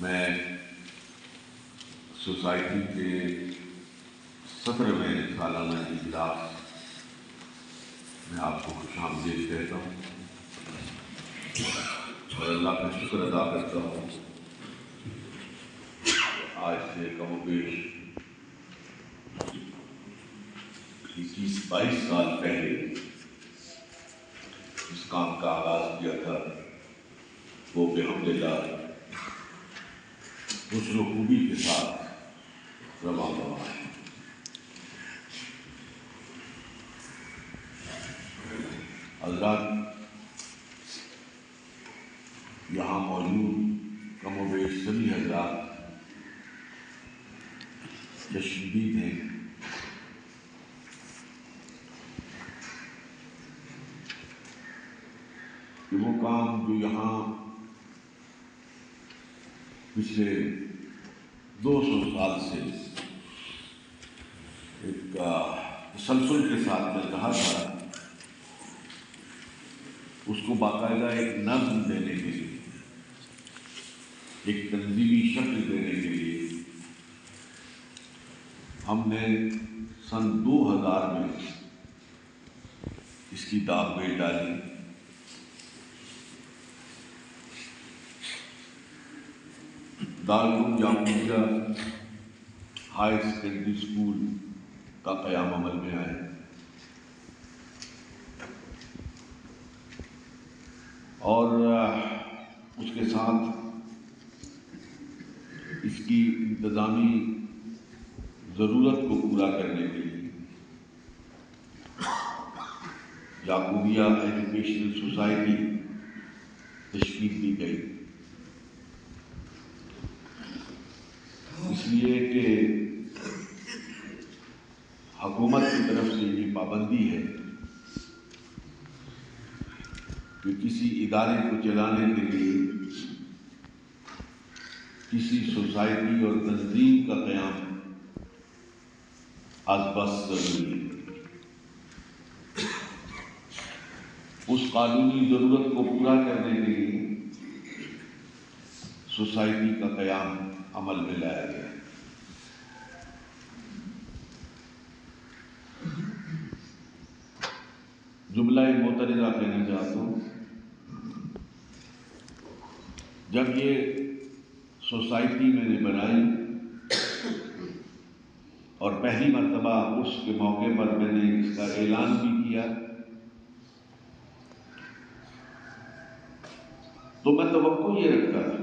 میں سوسائٹی کے 17ویں سالانہ اجلاس میں آپ کو خوش آمدید کہتا ہوں اور اللہ کا شکر ادا کرتا ہوں آج سے کم و بیش 21-22 سال پہلے اس کام کا آغاز کیا تھا وہ بحمدللہ حسن و خوبی کے ساتھ رواں ہوا ہے۔ حضرات، یہاں موجود کم و بیش سبھی حضرات تشدید ہیں۔ کہ وہ کام جو یہاں پچھلے 200 سال سے ایک تسلسل کے ساتھ چل رہا تھا، اس کو باقاعدہ ایک نظم دینے کے لیے، ایک تنظیمی شکل دینے کے لیے ہم نے سن 2000 میں اس کی داغ بیل ڈالی۔ دارالعلوم جامعہ ہائی سیکنڈری اسکول کا قیام عمل میں آئے اور اس کے ساتھ اس کی انتظامی ضرورت کو پورا کرنے کے لیے یعقوبیہ ایجوکیشنل سوسائٹی تشکیل دی گئی، اس لیے کہ حکومت کی طرف سے یہ پابندی ہے کہ کسی ادارے کو چلانے کے لیے کسی سوسائٹی اور تنظیم کا قیام از بس ضروری ہے۔ اس قانونی ضرورت کو پورا کرنے کے لیے سوسائٹی کا قیام عمل میں لایا گیا۔ جملہ معترضہ کہنا چاہتا ہوں، جب یہ سوسائٹی میں نے بنائی اور پہلی مرتبہ اس کے موقع پر میں نے اس کا اعلان بھی کیا، تو میں توقع یہ رکھتا تھا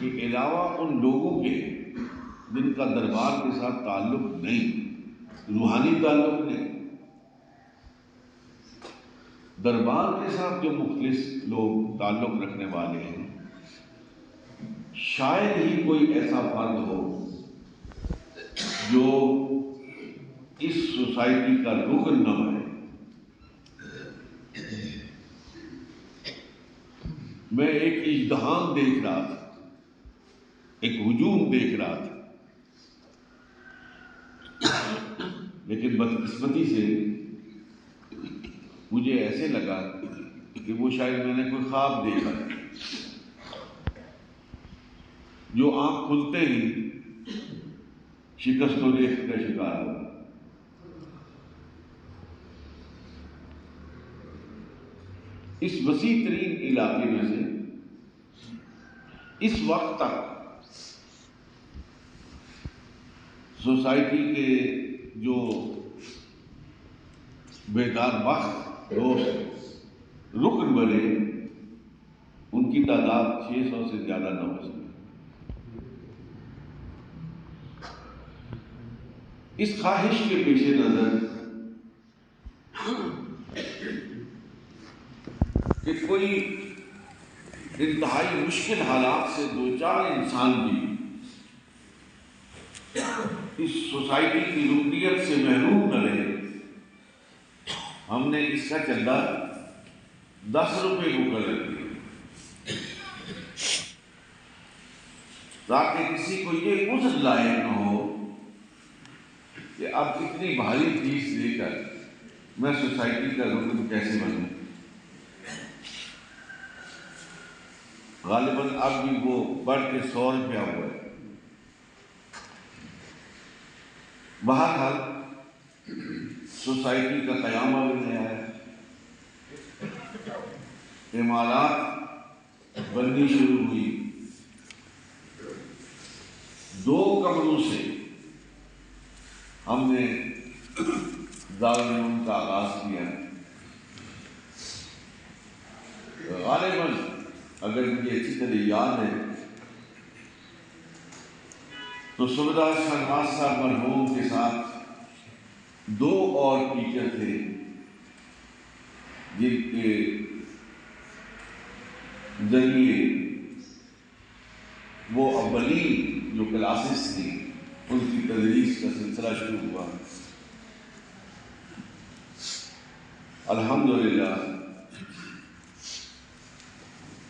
کہ علاوہ ان لوگوں کے جن کا دربار کے ساتھ تعلق نہیں، روحانی تعلق نہیں، دربار کے ساتھ جو مخلص لوگ تعلق رکھنے والے ہیں، شاید ہی کوئی ایسا فرد ہو جو اس سوسائٹی کا رکن نہ بنے۔ میں ایک ازدحام دیکھ رہا تھا، ایک ہجوم دیکھ رہا تھا، لیکن بدقسمتی سے مجھے ایسے لگا کہ وہ شاید میں نے کوئی خواب دیکھا جو آنکھ کھلتے ہی شکست و ریخت کا شکار ہو۔ اس وسیع ترین علاقے میں سے اس وقت تک سوسائٹی کے جو بیدار وقت دوست رکن بنے، ان کی تعداد 600 سے زیادہ نہ ہو سکے۔ اس خواہش کے پیش نظر کہ کوئی انتہائی مشکل حالات سے دوچار انسان بھی اس سوسائٹی کی رکنیت سے محروم نہ رہے، ہم نے اس کا چندہ 10 روپے مقرر کیا تاکہ کسی کو یہ عذر لاحق نہ ہو کہ اب اتنی بھاری فیس دے کر میں سوسائٹی کا رکن کیسے بنوں۔ غالباً اب بھی وہ بڑھ کے 100 روپیہ ہوا ہے۔ بہرحال سوسائٹی کا قیامہ بھی نہیں آیا، عمارات بننی شروع ہوئی، 2 کمروں سے ہم نے دارالعلوم کا آغاز کیا۔ غالباً اگر مجھے اچھی طرح یاد ہے تو سردار شہنواز صاحب مرحوم کے ساتھ 2 اور ٹیچر تھے جن کے ذریعے وہ اولین جو کلاسز تھیں ان کی تدریس کا سلسلہ شروع ہوا۔ الحمدللہ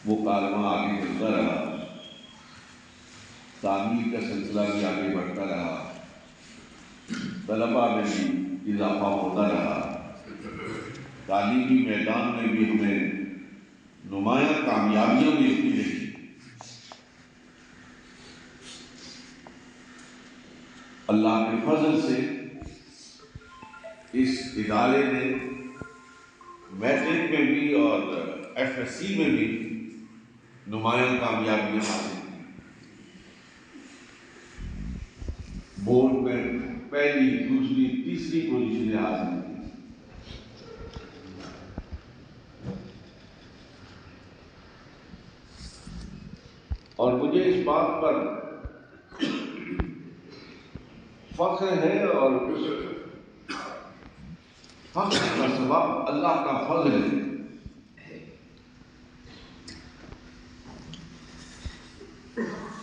وہ کارواں آگے چلتا رہا، تعمیر کا سلسلہ بھی آگے بڑھتا رہا، طلباء میں بھی اضافہ ہوتا رہا، تعلیمی میدان میں بھی ہمیں نمایاں کامیابیاں ملتی رہی۔ اللہ کے فضل سے اس ادارے نے میٹرک میں بھی اور FSC میں بھی نمایاں کامیابیاں حاصل کی۔ بورڈ میں پہلی، دوسری، تیسری پوزیشنیں حاصل کی۔ اور مجھے اس بات پر فخر ہے اور فخر کا سبب اللہ کا فضل ہے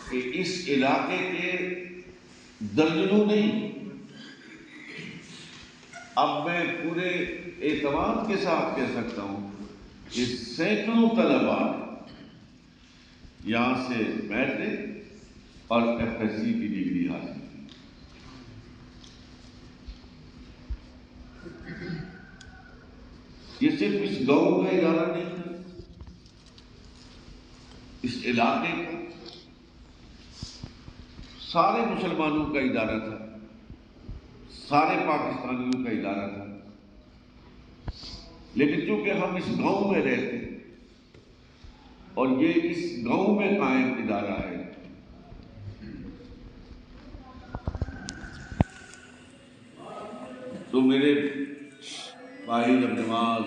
کہ اس علاقے کے درجنوں نہیں، اب میں پورے اعتماد کے ساتھ کہہ سکتا ہوں کہ سینکڑوں طلباء یہاں سے میٹرک اور FSC کی ڈگری حاصل کی۔ یہ صرف اس گاؤں کا ادارہ نہیں تھا، اس علاقے کا سارے مسلمانوں کا ادارہ تھا، سارے پاکستانیوں کا ادارہ تھا، لیکن چونکہ ہم اس گاؤں میں رہتے اور یہ اس گاؤں میں قائم ادارہ ہے، تو میرے بھائی نواز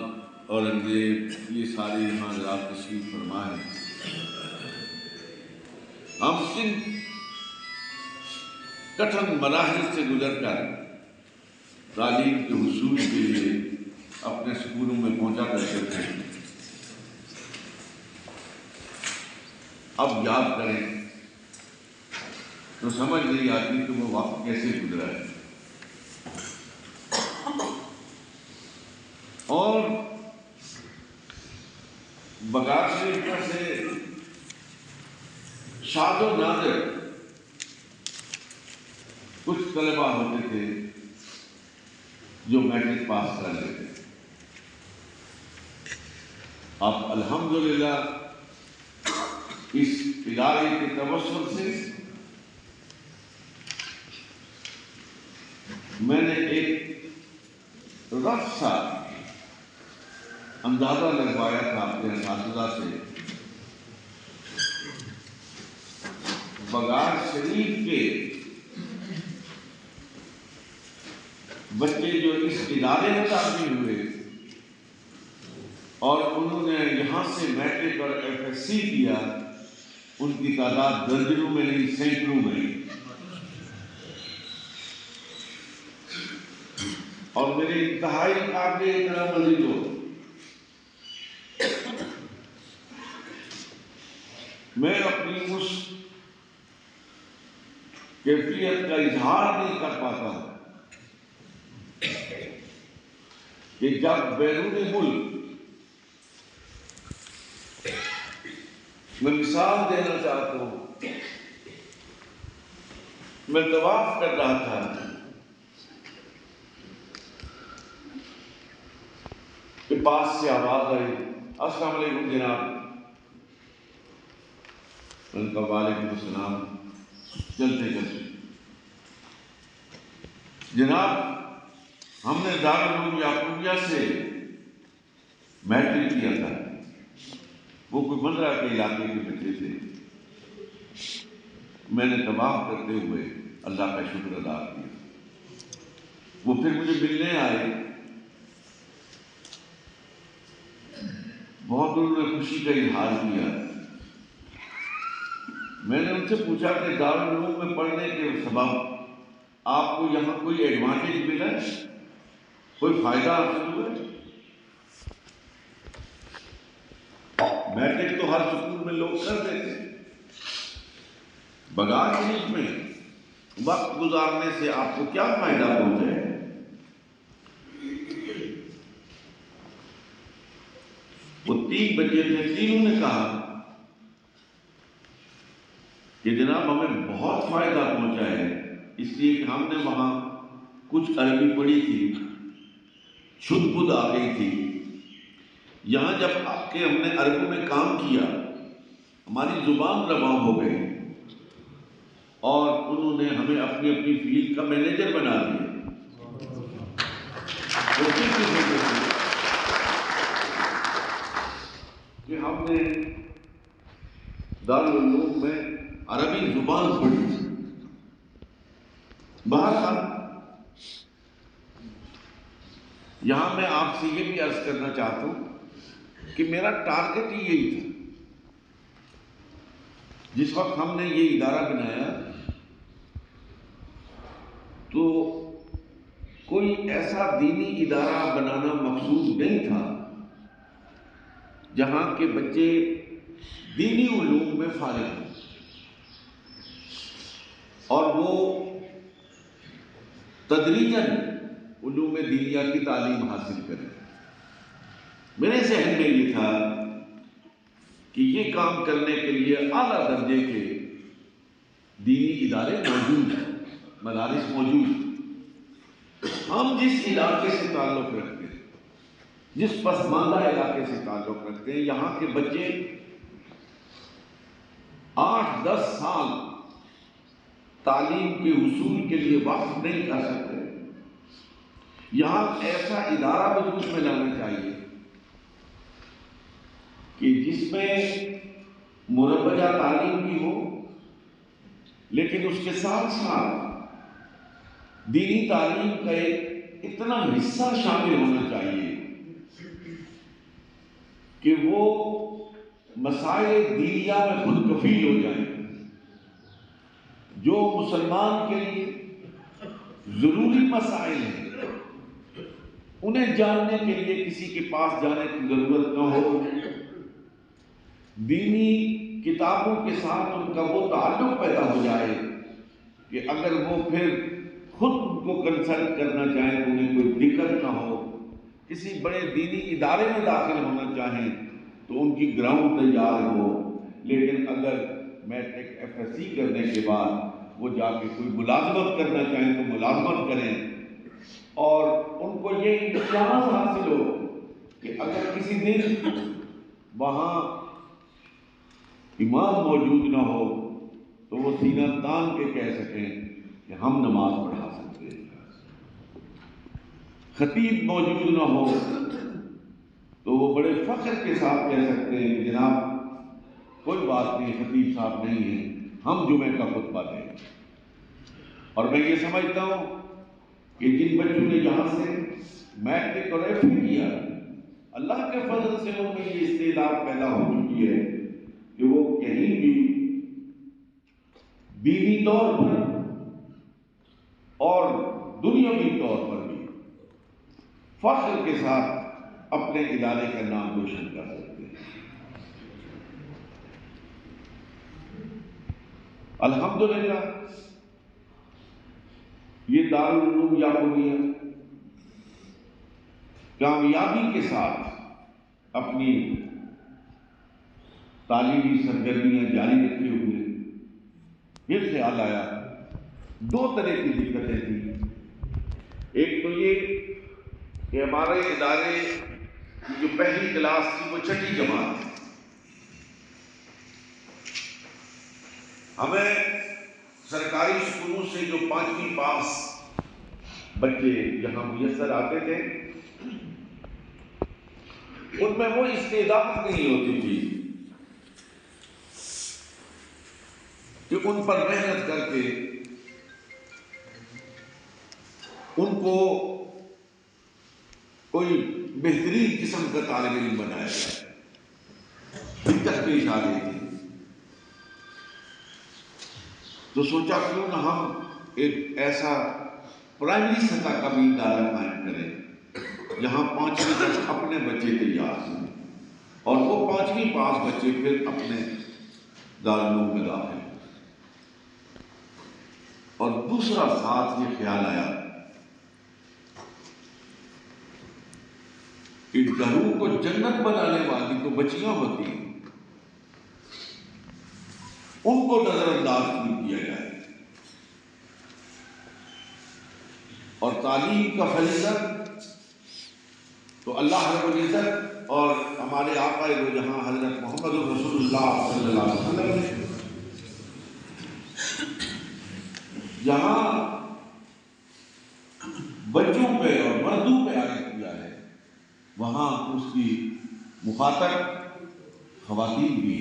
اورنگزیب یہ سارے یہاں حضرات تشریف فرما ہے۔ ہم کن کٹھن مراحل سے گزر کر تعلیم کے حصول کے لیے اپنے سکولوں میں پہنچا کرتے تھے، اب یاد کریں تو سمجھ نہیں آتی کہ وہ وقت کیسے گزرا ہے۔ اور بگاڑ شریف سے شاد و نادر کچھ طلباء ہوتے تھے جو میٹرک پاس کر لیتے۔ اب الحمدللہ اس ادارے کے توسط سے میں نے ایک رف سا اندازہ لگوایا تھا اپنے اساتذہ سے، بگاڑ شریف کے بچے جو اس ادارے میں داخل ہوئے اور انہوں نے یہاں سے میٹرک اور FSC کیا، ان کی تعداد درجنوں میں نہیں، سینکڑوں میں۔ اور میرے انتہائی قابل احترام عزیزوں، میں اپنی اس کیفیت کا اظہار نہیں کر پاتا کہ جب بیرون ملک میں مثال دینا چاہتا ہوں، میں طواف کر رہا تھا کہ پاس سے آواز آئی، السلام علیکم جناب، ان کا وعلیکم السلام. چلتے چلتے جناب ہم نے دارالعلوم یعقوبیہ سے میٹرک کیا تھا. وہ کوئی بندرہ کے علاقے کے بچے تھے. میں نے طواف کرتے ہوئے اللہ کا شکر ادا کیا. وہ پھر مجھے ملنے آئے. بہت انہوں نے خوشی کا اظہار کیا. میں نے ان سے پوچھا کہ دارالعلوم میں پڑھنے کے سبب آپ کو یہاں کوئی ایڈوانٹیج ملا ہے, کوئی فائدہ حاصل ہوا ہے؟ میٹرک تو ہر سکول میں لوگ کر دیتے ہیں. بگار شریف میں وقت گزارنے سے آپ کو کیا فائدہ پہنچے؟ وہ 3 بچے تھے, تینوں نے کہا کہ جناب ہمیں بہت فائدہ پہنچا ہے, اس لیے کہ ہم نے وہاں کچھ عربی پڑھی تھی, شدھ بدھ آ گئی تھی. یہاں جب آ کے ہم نے عربی میں کام کیا, ہماری زبان رواں ہو گئی اور انہوں نے ہمیں اپنی اپنی فیلڈ کا مینیجر بنا دیا. کہ ہم نے دارالعلوم میں عربی زبان پڑھی. بہرحال یہاں میں آپ سے یہ بھی عرض کرنا چاہتا ہوں کہ میرا ٹارگٹ ہی یہی تھا. جس وقت ہم نے یہ ادارہ بنایا تو کوئی ایسا دینی ادارہ بنانا مقصود نہیں تھا جہاں کے بچے دینی علوم میں فارغ ہوں اور وہ تدریجاً علوم دینیہ کی تعلیم حاصل کریں. میرے ذہن میں یہ تھا کہ یہ کام کرنے کے لیے اعلیٰ درجے کے دینی ادارے موجود ہیں, مدارس موجود ہیں. ہم جس علاقے سے تعلق رکھتے ہیں, جس پسماندہ علاقے سے تعلق رکھتے ہیں, یہاں کے بچے 8-10 سال تعلیم کے حصول کے لیے وقف نہیں کر سکتے. یہاں ایسا ادارہ وجود میں لانا چاہیے کہ جس میں مروجہ تعلیم بھی ہو, لیکن اس کے ساتھ ساتھ دینی تعلیم کا ایک اتنا حصہ شامل ہونا چاہیے کہ وہ مسائل دینیہ میں خود کفیل ہو جائیں. جو مسلمان کے لیے ضروری مسائل ہیں انہیں جاننے کے لیے کسی کے پاس جانے کی ضرورت نہ ہو. دینی کتابوں کے ساتھ ان کا وہ تعلق پیدا ہو جائے کہ اگر وہ پھر خود ان کو کنسلٹ کرنا چاہیں تو انہیں کوئی دقت نہ ہو. کسی بڑے دینی ادارے میں داخل ہونا چاہیں تو ان کی گراؤنڈ تیار ہو. لیکن اگر میٹرک FSC کرنے کے بعد وہ جا کے کوئی ملازمت کرنا چاہیں تو ملازمت کریں, اور ان کو یہ امتیاز حاصل ہو کہ اگر کسی دن وہاں امام موجود نہ ہو تو وہ سینہ تان کے کہہ سکیں کہ ہم نماز پڑھا سکتے ہیں. خطیب موجود نہ ہو تو وہ بڑے فخر کے ساتھ کہہ سکتے ہیں کہ جناب کوئی بات نہیں, خطیب صاحب نہیں ہیں, ہم جمعے کا خطبہ دیں. اور میں یہ سمجھتا ہوں کہ جن بچوں نے یہاں سے میٹرک اور FA کیا, اللہ کے فضل سے ان میں یہ استعداد پیدا ہو چکی ہے کہ وہ کہیں بھی دینی طور پر اور دنیاوی طور پر بھی فخر کے ساتھ اپنے ادارے کا نام روشن کر سکتے ہیں. الحمدللہ یہ دارالعلوم یعقوبیہ کامیابی کے ساتھ اپنی تعلیمی سرگرمیاں جاری رکھے ہوئے. یہ خیال آیا 2 طرح کی دقتیں تھیں. ایک تو یہ کہ ہمارے ادارے کی جو پہلی کلاس تھی وہ 6ٹھی جماعت تھی. ہمیں سرکاری اسکولوں سے جو 5ویں پاس بچے یہاں میسر آتے تھے ان میں وہ استعداد نہیں ہوتی تھی کہ ان پر محنت کر کے ان کو کوئی بہترین قسم کا طالب علم بنایا جائے، دقت پیش آ رہی تھی۔ تو سوچا کیوں نہ ہم ایک ایسا پرائمری سطح کا بھی ادارہ قائم کریں جہاں 5ویں تک اپنے بچے تیار ہیں اور وہ 5ویں پاس بچے پھر اپنے دارالعلوم میں داخل ہیں۔ اور دوسرا ساتھ یہ خیال آیا کہ گھروں کو جنت بنانے والی تو بچیاں ہوتی ہیں، ان کو نظر انداز نہیں کیا جائے، اور تعلیم کا فریضہ تو اللہ رب العزت اور ہمارے آقا دو جہاں حضرت محمد رسول اللہ صلی اللہ علیہ وسلم نے جہاں بچوں پہ اور مردوں پہ عائد کیا ہے وہاں اس کی مخاطب خواتین بھی۔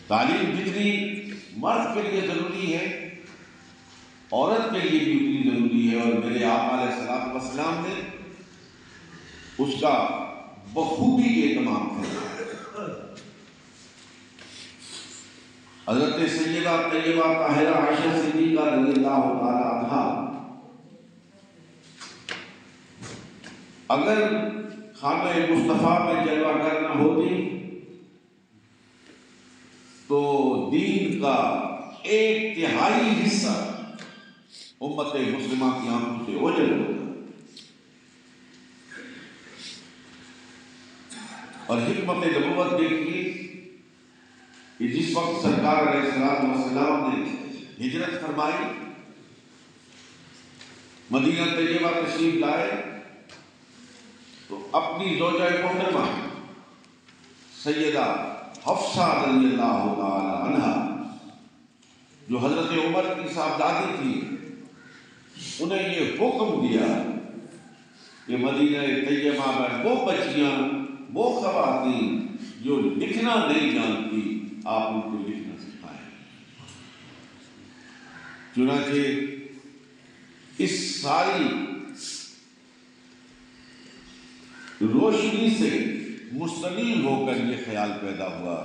تعلیم جتنی مرد کے لیے ضروری ہے عورت کے لیے بھی اتنی ضروری ہے، اور میرے آقا علیہ الصلوۃ والسلام نے اس کا بخوبی اہتمام کیا۔ حضرت سیدہ طیبہ طاہرہ عائشہ صدیقہ رضی اللہ تعالی عنہا اگر خانہ مصطفیٰ میں جلوہ گر نہ ہوتی تو دین کا 1/3 حصہ امت مسلمہ کی آنکھوں سے اوجھل ہوتا۔ اور حکمت نبوت دیکھیے کہ جس وقت سرکار علیہ الصلوۃ والسلام نے ہجرت فرمائی، مدینہ طیبہ تشریف لائے، تو اپنی زوجہ محترمہ سیدہ حفصہ رضی اللہ تعالی عنہا جو حضرت عمر کی صاحبزادی تھی، انہیں یہ حکم دیا کہ مدینہ طیبہ میں وہ بچیاں، وہ خواتین جو لکھنا نہیں جانتی، آپ ان کو لکھنا سکھائیں۔ چنانچہ اس ساری روشنی سے مستنیر ہو کر یہ خیال پیدا ہوا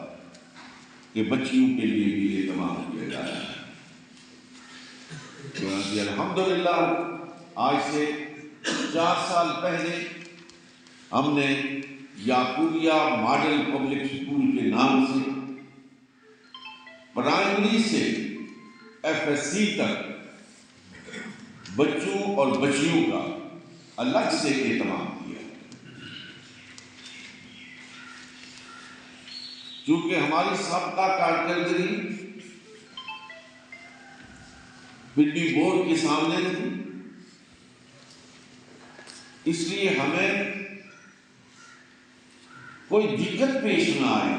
کہ بچیوں کے لیے بھی اہتمام کیا جائے۔ چنانچہ الحمدللہ آج سے 4 سال پہلے ہم نے یعقوبیہ ماڈل پبلک اسکول کے نام سے پرائمری سے FSC تک بچوں اور بچیوں کا الگ سے اہتمام کیا۔ چونکہ ہماری سابقہ کارکردگی پنڈی بورڈ کے سامنے تھی، اس لیے ہمیں کوئی دقت پیش نہ آئی،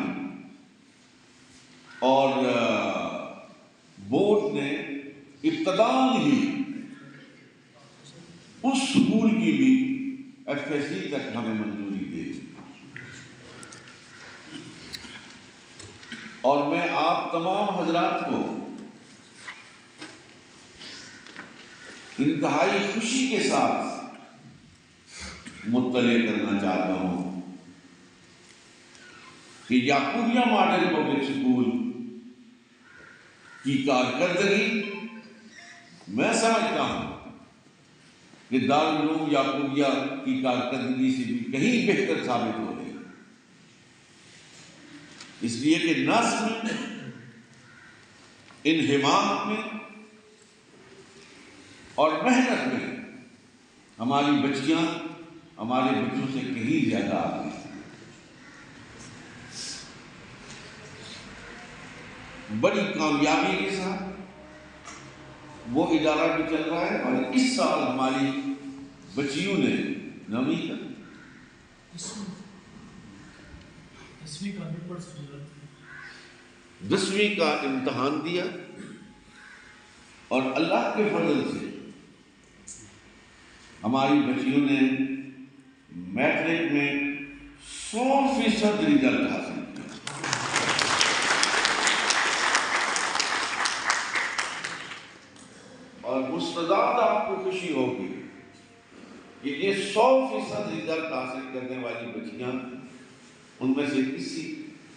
اور بورڈ نے ابتداءً ہی اس سکول کی بھی FSC تک ہمیں منظوری دے دی۔ اور میں آپ تمام حضرات کو انتہائی خوشی کے ساتھ مطلع کرنا چاہتا ہوں کہ یعقوبیہ ماڈل پبلک اسکول کی کارکردگی میں سمجھتا ہوں کہ دارالعلوم یعقوبیہ کی کارکردگی سے بھی کہیں بہتر ثابت ہو رہی ہے، اس لیے کہ نظم میں، انہمام میں اور محنت میں ہماری بچیاں ہمارے بچوں سے کہیں زیادہ آگے ہیں۔ بڑی کامیابی کے ساتھ وہ ادارہ بھی چل رہا ہے، اور اس سال ہماری بچیوں نے 9ویں تک 10ویں کا امتحان دیا اور اللہ کے فضل سے ہماری بچیوں نے میٹرک میں 100% رزلٹ حاصل کیا۔ اور مستعد آپ کو خوشی ہوگی کہ یہ 100% رزلٹ حاصل کرنے والی بچیاں، ان میں سے کسی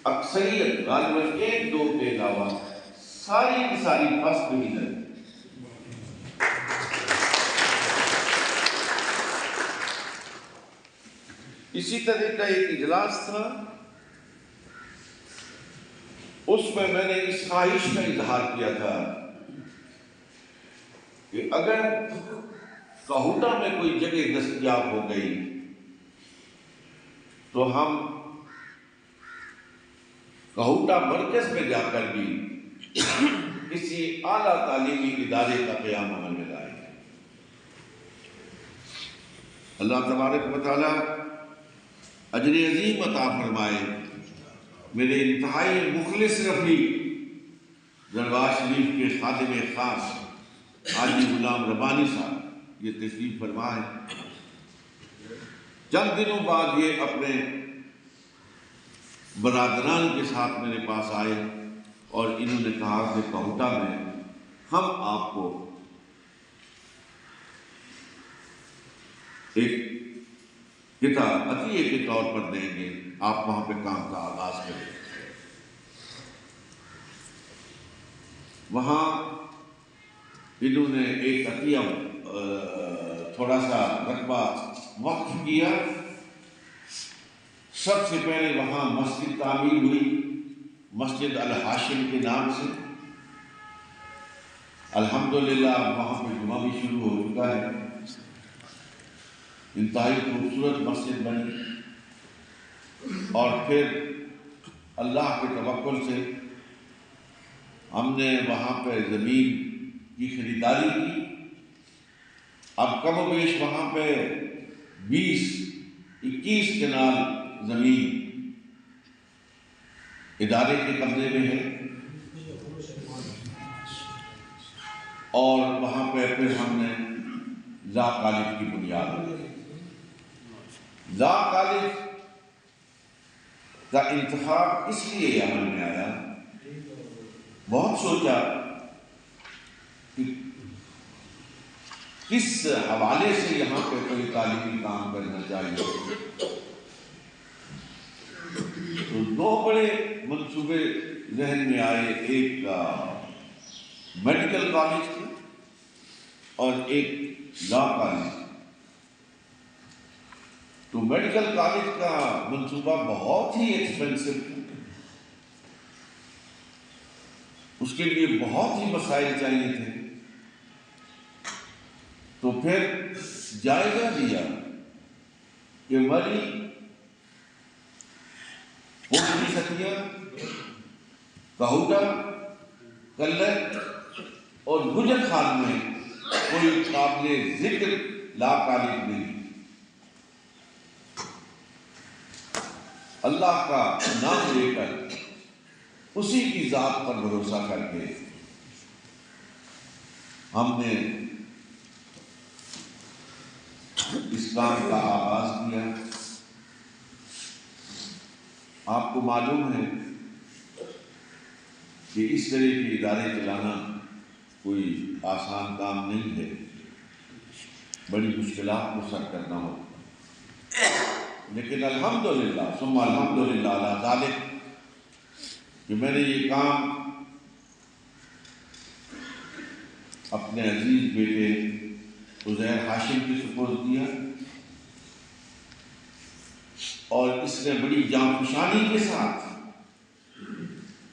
اکثریت غالباً 1-2 کے علاوہ ساری کی ساری فرسٹ ڈویژن۔ اسی طرح کا ایک اجلاس تھا، اس میں میں نے اس خواہش کا اظہار کیا تھا کہ اگر کہوٹہ میں کوئی جگہ دستیاب ہو گئی تو ہم کہوٹہ مرکز میں جا کر بھی کسی اعلیٰ تعلیمی ادارے کا قیام عمل میں لائیں گے۔ اللہ تبارک و تعالیٰ اجر عظیم عطا فرمائے۔ میرے انتہائی مخلص رفیق دربار شریف کے خادم خاص حاجی غلام ربانی صاحب یہ تشریف فرما ہے۔ چند دنوں بعد یہ اپنے برادران کے ساتھ میرے پاس آئے اور انہوں نے کہا کہ کہوٹہ میں ہم آپ کو ایک کتاب عطیے کے طور پر دیں گے، آپ وہاں پہ کام کا آغاز کریں۔ وہاں انہوں نے ایک عطیہ تھوڑا سا رقبہ وقف کیا۔ سب سے پہلے وہاں مسجد تعمیر ہوئی، مسجد الہاشم کے نام سے۔ الحمدللہ وہاں پہ جمعہ بھی شروع ہو چکا ہے، انتہائی خوبصورت مسجد بنی۔ اور پھر اللہ کے توکل سے ہم نے وہاں پہ زمین کی خریداری کی۔ اب کم و بیش وہاں پہ 20-21 کنال زمین ادارے کے قبضے میں ہے، اور وہاں پہ پھر ہم نے لا کالج کی بنیاد رکھی۔ لا کالج کا انتخاب اس لیے عمل میں آیا، بہت سوچا کہ کس حوالے سے یہاں پہ کوئی تعلیمی کام کرنا چاہیے۔ تو 2 بڑے منصوبے ذہن میں آئے، ایک میڈیکل کالج تھی اور ایک لا کالج۔ تو میڈیکل کالج کا منصوبہ بہت ہی ایکسپینسو تھا، اس کے لیے بہت ہی مسائل چاہیے تھے۔ تو پھر جائزہ لیا کہ مری پوٹلی سکیا، کہوٹہ، کلر اور گجر خان میں کوئی قابل ذکر لا کالج نہیں۔ اللہ کا نام لے کر، اسی کی ذات پر بھروسہ کر کے ہم نے اس کام کا آغاز کیا۔ آپ کو معلوم ہے کہ اس طرح کے ادارے چلانا کوئی آسان کام نہیں ہے، بڑی مشکلات کو سر کرنا ہو، لیکن الحمدللہ ثم الحمدللہ علی ذالک کہ میں نے یہ کام اپنے عزیز بیٹے عزیر ہاشم کی سپرد کیا، اور اس نے بڑی جانفشانی کے ساتھ،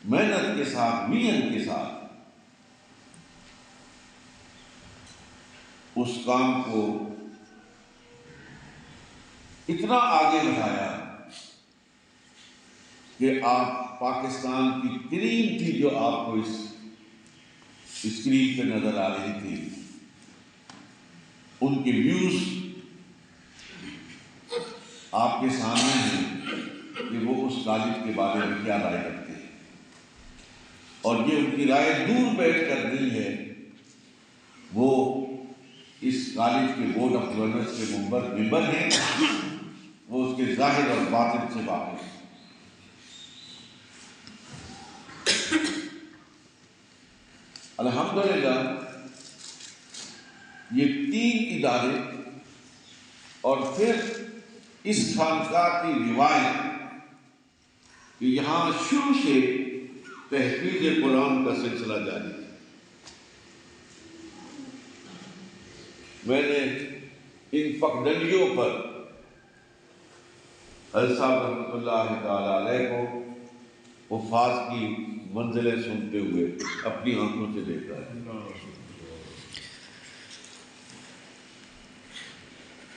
محنت کے ساتھ، محنت کے ساتھ اس کام کو اتنا آگے بڑھایا کہ آپ پاکستان کی کریم تھی جو آپ کو اس اسکرین پہ نظر آ رہی تھی، ان کے ویوز آپ کے سامنے ہیں کہ وہ اس کالج کے بارے میں کیا رائے رکھتے ہیں۔ اور یہ ان کی رائے دور بیٹھ کر نہیں ہے، وہ اس کالج کے بورڈ آف گورنرز کے ممبر ہیں، وہ اس کے ظاہر اور باطن سے واقف ہیں۔ الحمدللہ یہ 3 ادارے اور پھر اس خانقاہ کی روایت کہ یہاں شروع سے تحفیظ قرآن کا سلسلہ جاری ہے۔ میں نے ان پگڈنڈیوں پر حضرت صاحب رحمۃ اللہ تعالی علیہ کو حفاظ کی منزلیں سنتے ہوئے اپنی آنکھوں سے دیکھا ہے۔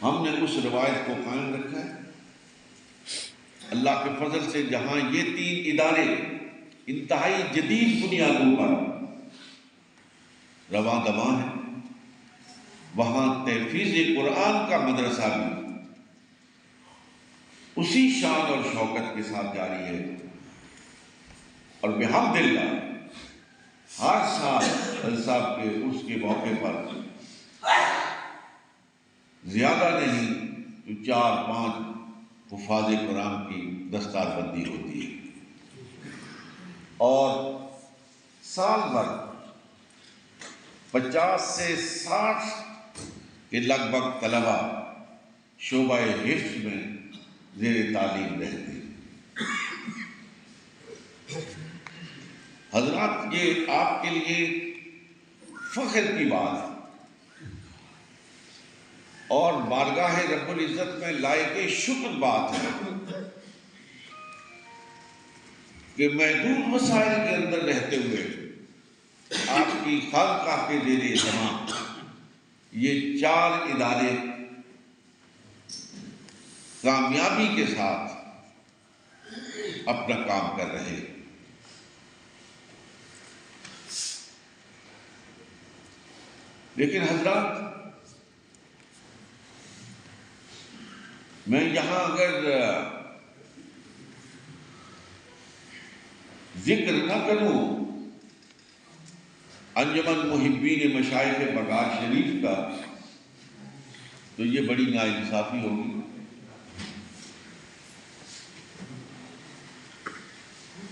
ہم نے اس روایت کو قائم رکھا ہے۔ اللہ کے فضل سے جہاں یہ 3 ادارے انتہائی جدید بنیادوں پر رواں دواں ہیں، وہاں تحفیظ قرآن کا مدرسہ بھی اسی شان اور شوکت کے ساتھ جاری ہے، اور بحمدللہ ہر سال حضرت صاحب کے اس کے موقع پر زیادہ نہیں تو 4-5 حفاظ قرآن کی دستار بندی ہوتی ہے، اور سال بھر 50 سے 60 کے لگ بھگ طلبہ شعبہ حفظ میں زیر تعلیم رہتے ہیں۔ حضرات، یہ آپ کے لیے فخر کی بات ہے اور بارگاہ رب العزت میں لائق شکر بات ہے کہ محدود وسائل کے اندر رہتے ہوئے آپ کی خانقاہ کے زیر اہتمام یہ 4 ادارے کامیابی کے ساتھ اپنا کام کر رہے ہیں۔ لیکن حضرات، میں یہاں اگر ذکر نہ کروں انجمن محبین مشائخ بغداد شریف کا تو یہ بڑی ناانصافی ہوگی۔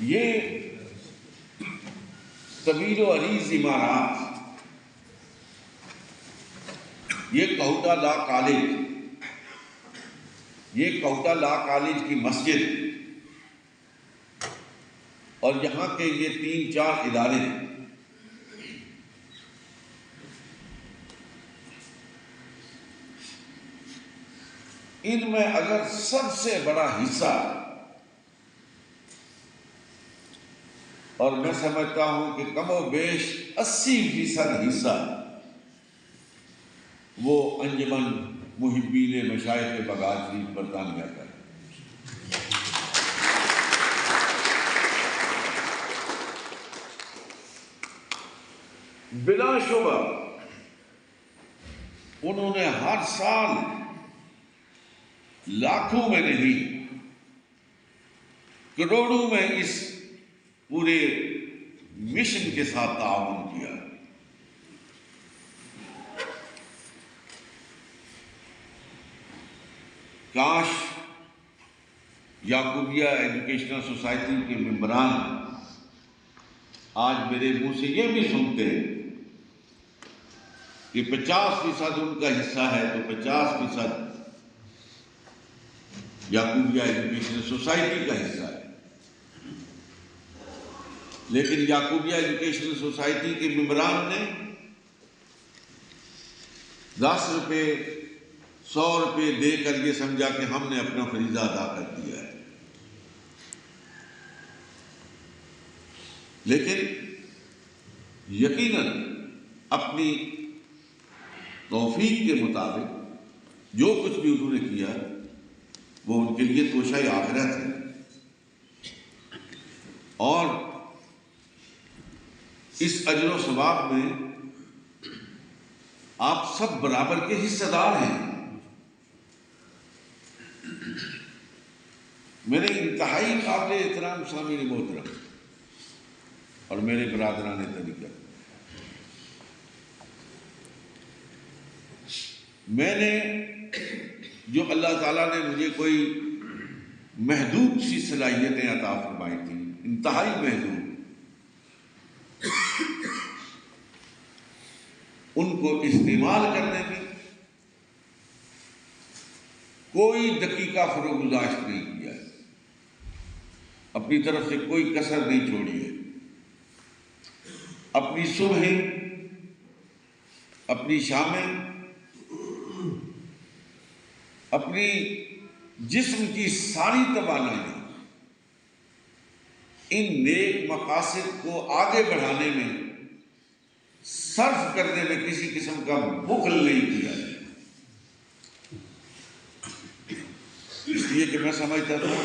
یہ طویل و عریض عمارات، یہ کہوٹہ لا کالج، یہ کہوٹہ لا کالج کی مسجد اور یہاں کے یہ 3-4 ادارے ہیں، ان میں اگر سب سے بڑا حصہ، اور میں سمجھتا ہوں کہ کم و بیش 80% حصہ وہ انجمن محبین مشائخ بغداد شریف برطانیہ کا ہے۔ بلا شبہ انہوں نے ہر سال لاکھوں میں نہیں کروڑوں میں اس پورے مشن کے ساتھ تعاون کیا۔ کاش یعقوبیہ ایجوکیشنل سوسائٹی کے ممبران آج میرے منہ سے یہ بھی سنتے ہیں کہ 50% ان کا حصہ ہے تو 50% یعقوبیہ ایجوکیشنل سوسائٹی کا حصہ ہے، لیکن یعقوبیہ ایجوکیشنل سوسائٹی کے ممبران نے 10 روپے 100 روپے دے کر یہ سمجھا کہ ہم نے اپنا فریضہ ادا کر دیا ہے، لیکن یقیناً اپنی توفیق کے مطابق جو کچھ بھی انہوں نے کیا وہ ان کے لیے توشہ آخرت ہے، اور اس اجر و ثواب میں آپ سب برابر کے حصہ دار ہیں۔ میرے انتہائی قابل احترام سامعین محترم، اور میرے برادران طریقت، میں نے جو اللہ تعالیٰ نے مجھے کوئی محدود سی صلاحیتیں عطا فرمائی تھیں، انتہائی محدود، ان کو استعمال کرنے میں کوئی دقیقہ فروغ گزاشت نہیں کیا، اپنی طرف سے کوئی کسر نہیں چھوڑی ہے۔ اپنی صبحیں، اپنی شامیں، اپنی جسم کی ساری توانائی ان نیک مقاصد کو آگے بڑھانے میں صرف کرنے میں کسی قسم کا بخل نہیں کیا، اس لیے کہ میں سمجھتا تھا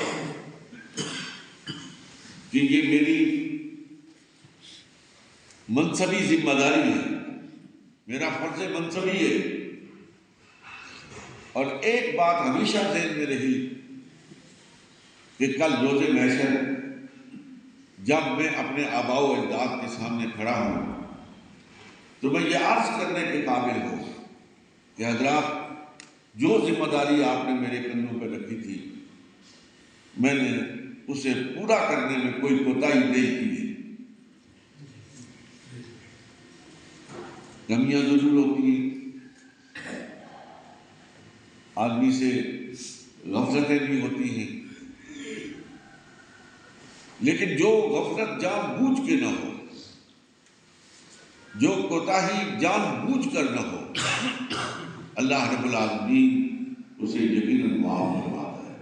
کہ یہ میری منصبی ذمہ داری ہے، میرا فرض منصبی ہے۔ اور ایک بات ہمیشہ ذہن میں رہی کہ کل روز محشر جب میں اپنے آباء و اجداد کے سامنے کھڑا ہوں تو میں یہ عرض کرنے کے قابل ہوں کہ حضرات، جو ذمہ داری آپ نے میرے کندھوں پہ رکھی تھی میں نے اسے پورا کرنے میں کوئی کوتاہی نہیں کی ہے۔ کمیاں ضرور ہوتی ہیں، آدمی سے غفلتیں بھی ہوتی ہیں، لیکن جو غفلت جان بوجھ کے نہ ہو، جو کوتاہی جان بوجھ کر نہ ہو، اللہ رب العالمین اسے یقیناً معاف فرماتا ہے۔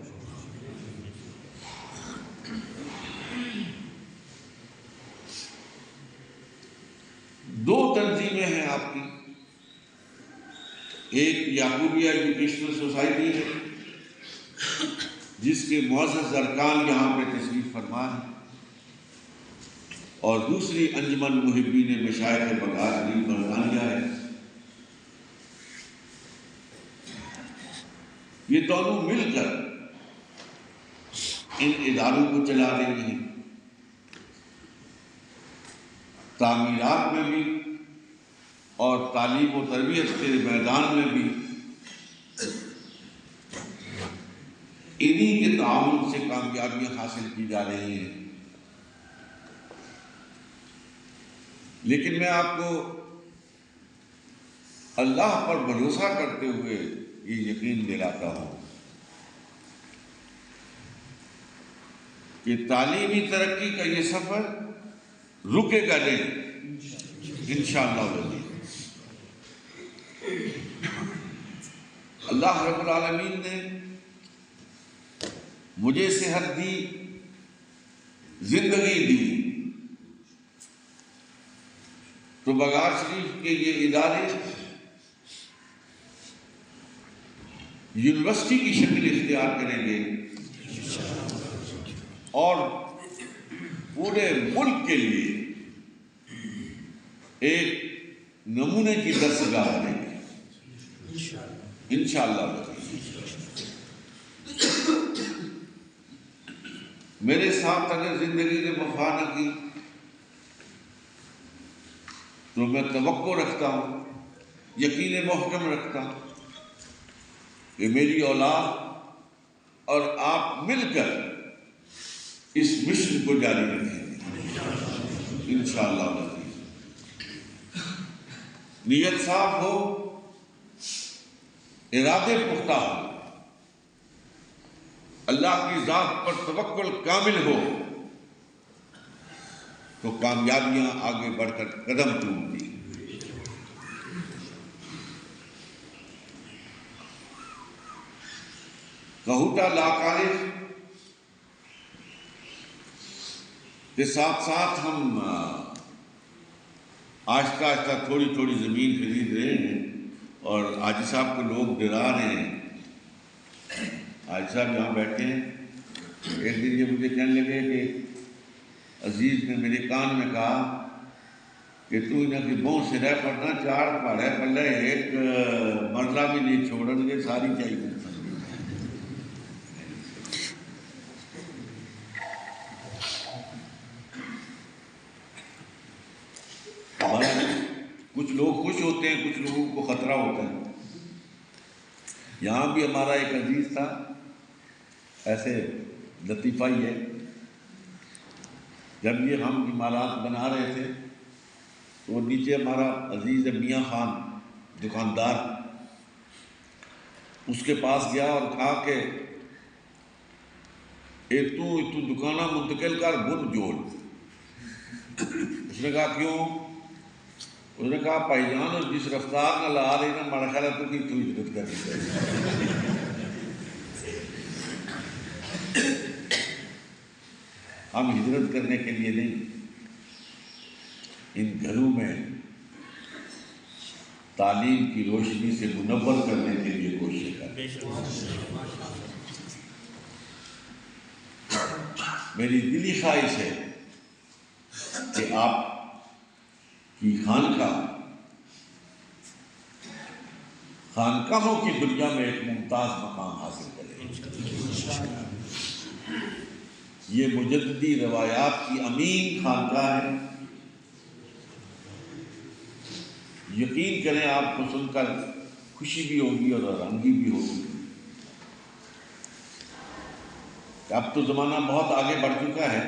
دو تنظیمیں ہیں آپ کی، ایک یعقوبیہ ایجوکیشنل سوسائٹی ہے جس کے معزز ارکان یہاں پہ تشریف فرما ہیں، اور دوسری انجمن محبین مشائخ بغداد شریف برطانیہ ہے۔ یہ دونوں مل کر ان اداروں کو چلا رہی ہیں، تعمیرات میں بھی اور تعلیم و تربیت کے میدان میں بھی انہی کے تعاون سے کامیابیاں حاصل کی جا رہی ہیں۔ لیکن میں آپ کو اللہ پر بھروسہ کرتے ہوئے یہ یقین دلاتا ہوں کہ تعلیمی ترقی کا یہ سفر رکے گا نہیں، انشاءاللہ۔ اللہ رب العالمین نے مجھے صحت دی، زندگی دی، تو بغداد شریف کے یہ ادارے یونیورسٹی کی شکل اختیار کریں گے اور پورے ملک کے لیے ایک نمونے کی درسگاہ بنیں گے انشاءاللہ۔ میرے ساتھ اگر زندگی نے وفا نہ کی تو میں توقع رکھتا ہوں، یقین محکم رکھتا ہوں کہ میری اولاد اور آپ مل کر اس مشن کو جاری رکھیں گے انشاءاللہ۔ نیت صاف ہو، ارادے پختہ ہو، اللہ کی ذات پر توکل کامل ہو تو کامیابیاں آگے بڑھ کر قدم چومتی ہیں۔ کہوٹہ لا کالج کے ساتھ ساتھ ہم آہستہ آہستہ تھوڑی تھوڑی زمین خرید رہے ہیں، اور حاجی صاحب کو لوگ ڈرا رہے ہیں۔ حاجی صاحب یہاں بیٹھے ہیں، ایک دن یہ مجھے کہنے لگے کہ عزیز نے میرے کان میں کہا کہ تو انہاں کی بہت سے رہ پڑنا، چار پڑھے پلے ایک مرلہ بھی نہیں چھوڑن گے، ساری چاہیے۔ میں کچھ لوگوں کو خطرہ ہوتا ہے. یہاں بھی ہمارا ایک عزیز تھا، ایسے لطیفہ ہی ہے، جب یہ ہم عمارات بنا رہے تھے تو نیچے ہمارا عزیز میاں خان دکاندار، اس کے پاس گیا اور کہا کہ تو دکانہ منتقل کر بن جوڑ. اس نے کہا کیوں؟ اس نے کہا بھائی جان جس رفتار نہ لا رہی نا ہمارا خیال ہے تو ہجرت کرنی چاہیے. ہم ہجرت کرنے کے لیے نہیں، ان گھروں میں تعلیم کی روشنی سے منور کرنے کے لیے کوشش کریں. میری دلی خواہش ہے کہ آپ کی خانقاہوں کی دنیا میں ایک ممتاز مقام حاصل کرے. یہ مجددی روایات کی امین خانقاہ ہے. یقین کریں آپ کو سن کر خوشی بھی ہوگی اور رنگی بھی ہوگی. اب تو زمانہ بہت آگے بڑھ چکا ہے.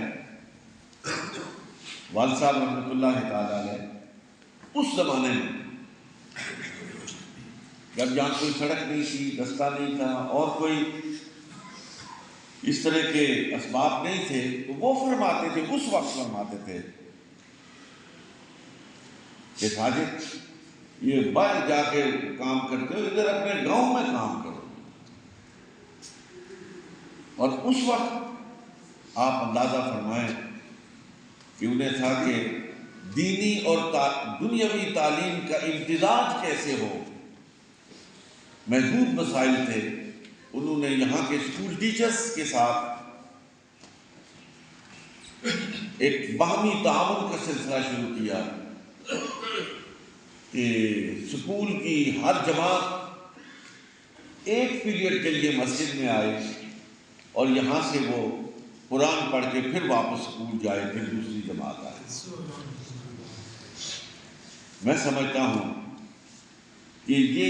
والد صاحب رحمۃ اللہ تعالیٰ علیہ اس زمانے میں جب جہاں کوئی سڑک نہیں تھی، رستہ نہیں تھا اور کوئی اس طرح کے اسباب نہیں تھے، تو وہ فرماتے تھے، اس وقت فرماتے تھے کہ ساجد یہ باہر جا کے کام کرتے ہو، ادھر اپنے گاؤں میں کام کرو. اور اس وقت آپ اندازہ فرمائیں کہ انہیں تھا کہ دینی اور دنیاوی تعلیم کا امتزاج کیسے ہو. محدود وسائل تھے. انہوں نے یہاں کے اسکول ٹیچرز کے ساتھ ایک باہمی تعاون کا سلسلہ شروع کیا کہ اسکول کی ہر جماعت ایک پیریڈ کے لیے مسجد میں آئے اور یہاں سے وہ قرآن پڑھ کے پھر واپس اسکول جائے، پھر دوسری جماعت آئے. میں سمجھتا ہوں کہ یہ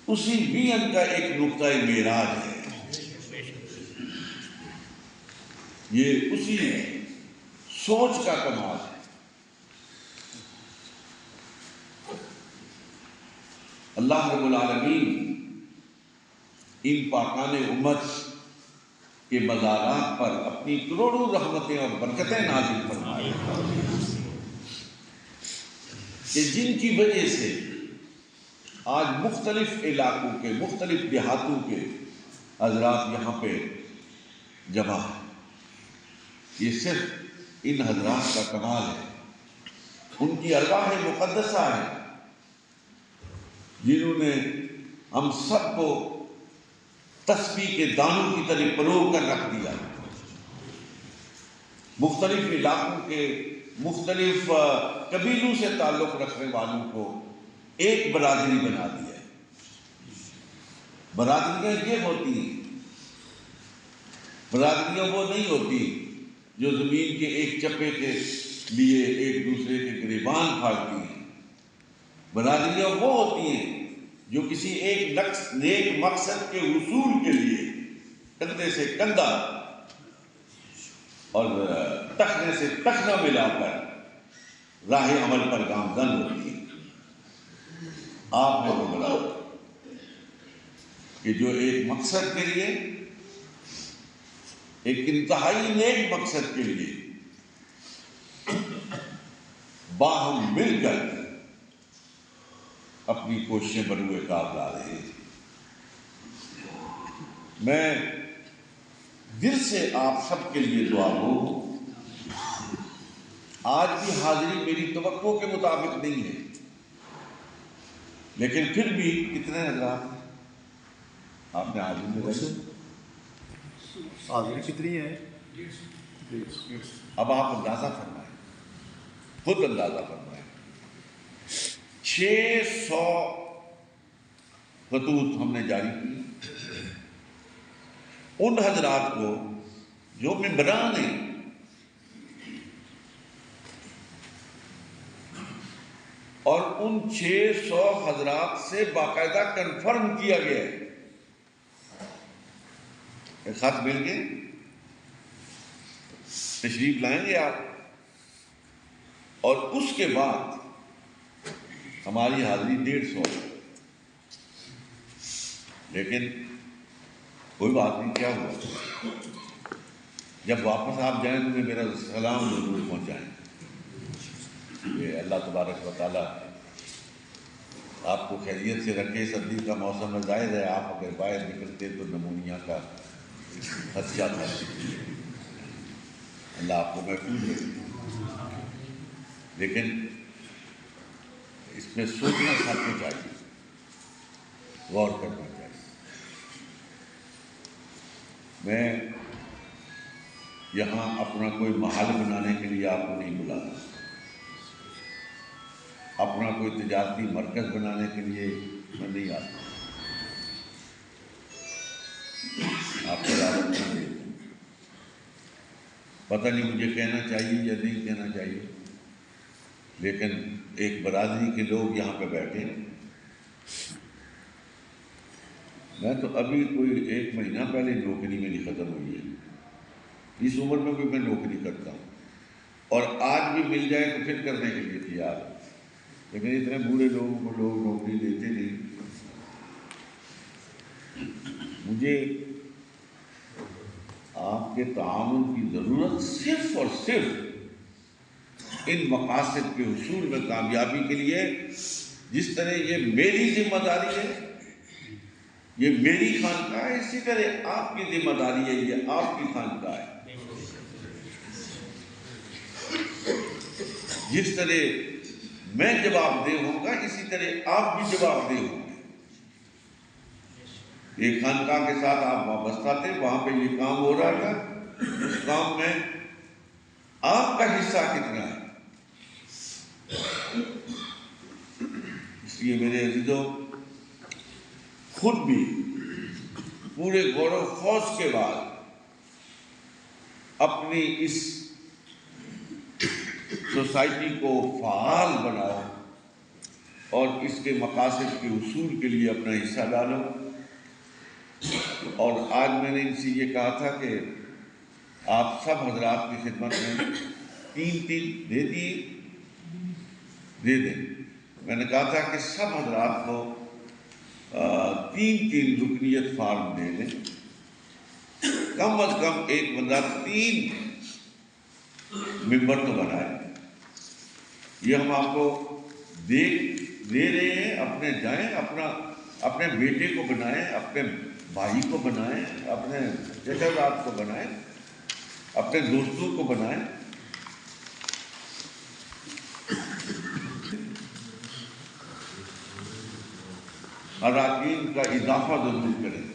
اسی وین کا ایک نقطۂ معراج ہے. یہ اسی سوچ کا کمال ہے. اللہ رب العالمین ان پاکان امت کے مزارات پر اپنی کروڑوں رحمتیں اور برکتیں نازل فرمائے کہ جن کی وجہ سے آج مختلف علاقوں کے، مختلف دیہاتوں کے حضرات یہاں پہ جمع ہیں. یہ صرف ان حضرات کا کمال ہے. ان کی ارواح مقدسہ ہے جنہوں نے ہم سب کو تسبیح کے دانوں کی طرح پرو کر رکھ دیا. مختلف علاقوں کے مختلف قبیلوں سے تعلق رکھنے والوں کو ایک برادری بنا دیا ہے. برادریاں یہ ہوتی ہیں، برادریاں وہ نہیں ہوتی جو زمین کے ایک چپے کے لیے ایک دوسرے کے گریبان پھاڑتی ہیں. برادریاں وہ ہوتی ہیں جو کسی ایک نیک مقصد کے حصول کے لیے کندھے سے کندھا اور ٹخنے سے ٹخنا ملا کر راہ عمل پر گامزن ہوتی ہے. آپ نے وہ بولا کہ جو ایک مقصد کے لیے، ایک انتہائی نیک مقصد کے لیے باہم مل کر اپنی کوششیں بروئے کار لا رہے ہیں. میں دل سے آپ سب کے لیے دعا گو. آج بھی حاضری میری توقع کے مطابق نہیں ہے، لیکن پھر بھی کتنے حضرات ہیں آپ نے حاضری میں رکھے؟ حاضری کتنی ہے؟ اب آپ اندازہ فرمائیں، خود اندازہ فرمائیں. 600 خطوط ہم نے جاری کی ان حضرات کو جو ممبران ہیں. اور ان 600 حضرات سے باقاعدہ کنفرم کیا گیا ہے، ایک خط مل کے تشریف لائیں گے آپ، اور اس کے بعد ہماری حاضری 150 ہے۔ لیکن کوئی بات نہیں، کیا ہوا، جب واپس آپ جائیں تو میرا سلام ضرور پہنچائیں۔ یہ اللہ تبارک و تعالیٰ آپ کو خیریت سے رکھے۔ سردی کا موسم ہے، ظاہر ہے آپ اگر باہر نکلتے تو نمونیا کا خدشہ تھا، اللہ آپ کو محفوظ رکھے۔ لیکن اس میں سوچنا سب کو چاہیے، غور کرنا چاہیے۔ میں یہاں اپنا کوئی محل بنانے کے لیے آپ کو نہیں بلاتا، اپنا کوئی تجارتی مرکز بنانے کے لیے میں نہیں آتا، آپ کو دعوت نہیں دیتا۔ پتہ نہیں مجھے کہنا چاہیے یا نہیں کہنا چاہیے، لیکن ایک برادری کے لوگ یہاں پہ بیٹھے ہیں۔ میں تو ابھی کوئی 1 مہینہ پہلے نوکری میری ختم ہوئی ہے، اس عمر میں کوئی میں نوکری کرتا ہوں، اور آج بھی مل جائے تو پھر کرنے کے لیے تیار ہے، لیکن اتنے بوڑھے لوگوں کو لوگ نوکری دیتے نہیں۔ مجھے آپ کے تعاون کی ضرورت صرف اور صرف ان مقاصد کے حصول میں کامیابی کے لیے، جس طرح یہ میری ذمہ داری ہے، یہ میری خانقاہ ہے، اسی طرح آپ کی ذمہ داری ہے، یہ آپ کی خانقاہ ہے۔ جس طرح میں جواب دہ ہوں گا، اسی طرح آپ بھی جواب دہ ہوں گے۔ ایک خانقاہ کے ساتھ آپ وابستہ تھے، وہاں پہ یہ کام ہو رہا تھا، اس کام میں آپ کا حصہ کتنا ہے؟ اس لیے میرے عزیزوں، خود بھی پورے غور و خوض کے بعد اپنی اس سوسائٹی کو فعال بناؤ اور اس کے مقاصد کے حصول کے لیے اپنا حصہ ڈالو۔ اور آج میں نے ان سے یہ کہا تھا کہ آپ سب حضرات کی خدمت میں 3 دے دیں۔ میں نے کہا تھا کہ سب حضرات کو 3 رکنیت فارم دے دیں، کم از کم ایک بندہ 3 ممبر تو بنائے۔ یہ ہم آپ کو دے رہے ہیں، اپنے جائیں، اپنے بیٹے کو بنائیں، اپنے بھائی کو بنائیں، اپنے چچا کو بنائیں، اپنے دوستوں کو بنائیں۔ اراکین کا اضافہ ضرور کریں۔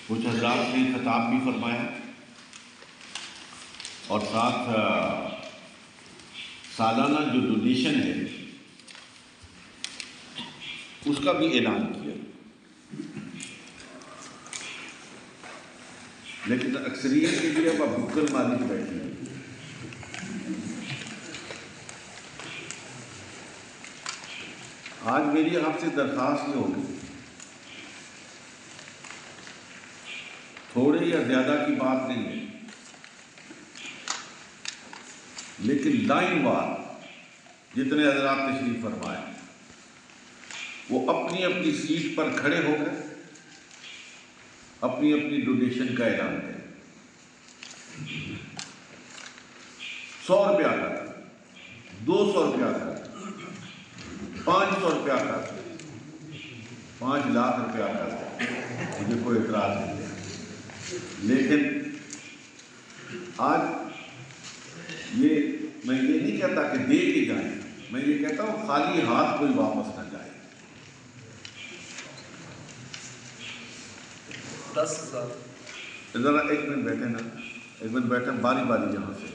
کچھ حضرات نے خطاب بھی فرمایا اور ساتھ سالانہ جو ڈونیشن ہے اس کا بھی اعلان کیا، لیکن اکثریت کے لیے اب بھوکل مالک بیٹھے ہیں۔ آج میری آپ سے درخواست یہ ہوگی، تھوڑے یا زیادہ کی بات نہیں ہے، لیکن لائن وار جتنے حضرات تشریف فرمائے وہ اپنی اپنی سیٹ پر کھڑے ہو کر اپنی اپنی ڈونیشن کا اعلان کریں۔ 100 روپیہ کا، 200 روپیہ کا، 500 روپیہ کا، 5 لاکھ روپیہ کا، مجھے کوئی اعتراض نہیں ہے، لیکن آج میں یہ نہیں کہتا کہ دے کے جائیں، میں یہ کہتا ہوں خالی ہاتھ کوئی واپس نہ جائے۔ 10,000 ذرا ایک منٹ بیٹھے نا، ایک منٹ بیٹھے، باری باری یہاں سے